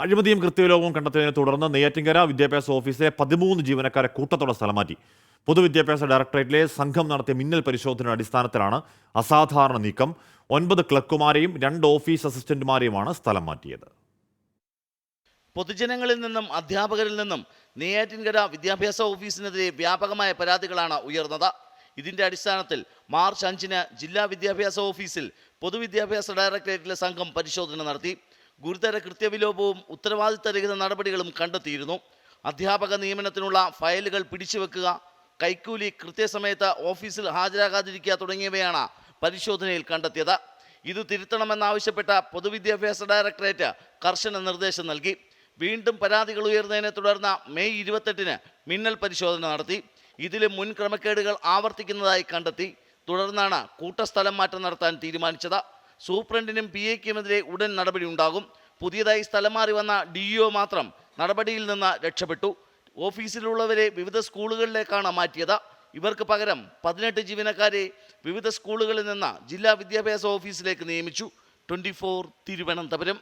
അഴിമതിയും കൃത്യലോകവും കണ്ടെത്തിയതിനെ തുടർന്ന് നെയ്യാറ്റിൻകര വിദ്യാഭ്യാസ ഓഫീസിലെ 13 ജീവനക്കാരെ കൂട്ടത്തോടെ സ്ഥലം മാറ്റി. പൊതുവിദ്യാഭ്യാസ ഡയറക്ടറേറ്റിലെ സംഘം നടത്തിയ മിന്നൽ പരിശോധനയുടെ അടിസ്ഥാനത്തിലാണ് അസാധാരണ നീക്കം. 9 ക്ലർക്കുമാരെയും 2 ഓഫീസ് അസിസ്റ്റന്റുമാരെയുമാണ് സ്ഥലം മാറ്റിയത്. പൊതുജനങ്ങളിൽ നിന്നും അധ്യാപകരിൽ നിന്നും നെയ്യാറ്റിൻകര വിദ്യാഭ്യാസ ഓഫീസിനെതിരെ വ്യാപകമായ പരാതികളാണ് ഉയർന്നത്. ഇതിന്റെ അടിസ്ഥാനത്തിൽ മാർച്ച് 5-ന് ജില്ലാ വിദ്യാഭ്യാസ ഓഫീസിൽ പൊതുവിദ്യാഭ്യാസ ഡയറക്ടറേറ്റിലെ സംഘം പരിശോധന നടത്തി. ഗുരുതര കൃത്യവിലോപവും ഉത്തരവാദിത്തരഹിത നടപടികളും കണ്ടെത്തിയിരുന്നു. അധ്യാപക നിയമനത്തിനുള്ള ഫയലുകൾ പിടിച്ചുവെക്കുക, കൈക്കൂലി, കൃത്യസമയത്ത് ഓഫീസിൽ ഹാജരാകാതിരിക്കുക തുടങ്ങിയവയാണ് പരിശോധനയിൽ കണ്ടെത്തിയത്. ഇത് തിരുത്തണമെന്നാവശ്യപ്പെട്ട പൊതുവിദ്യാഭ്യാസ ഡയറക്ടറേറ്റ് കർശന നിർദ്ദേശം നൽകി. വീണ്ടും പരാതികൾ ഉയർന്നതിനെ തുടർന്ന് മെയ് 28-ന് മിന്നൽ പരിശോധന നടത്തി. ഇതിലെ മുൻ ക്രമക്കേടുകൾ ആവർത്തിക്കുന്നതായി കണ്ടെത്തി. തുടർന്നാണ് കൂട്ടസ്ഥലം മാറ്റം നടത്താൻ തീരുമാനിച്ചത്. സൂപ്രണ്ടിനും PA-ക്കുമെതിരെ ഉടൻ നടപടി ഉണ്ടാകും. പുതിയതായി സ്ഥലം മാറി വന്ന DEO മാത്രം നടപടിയിൽ നിന്ന് രക്ഷപ്പെട്ടു. ഓഫീസിലുള്ളവരെ വിവിധ സ്കൂളുകളിലേക്കാണ് മാറ്റിയത്. ഇവർക്ക് പകരം 18 ജീവനക്കാരെ വിവിധ സ്കൂളുകളിൽ നിന്ന് ജില്ലാ വിദ്യാഭ്യാസ ഓഫീസിലേക്ക് നിയമിച്ചു. 24 തിരുവനന്തപുരം.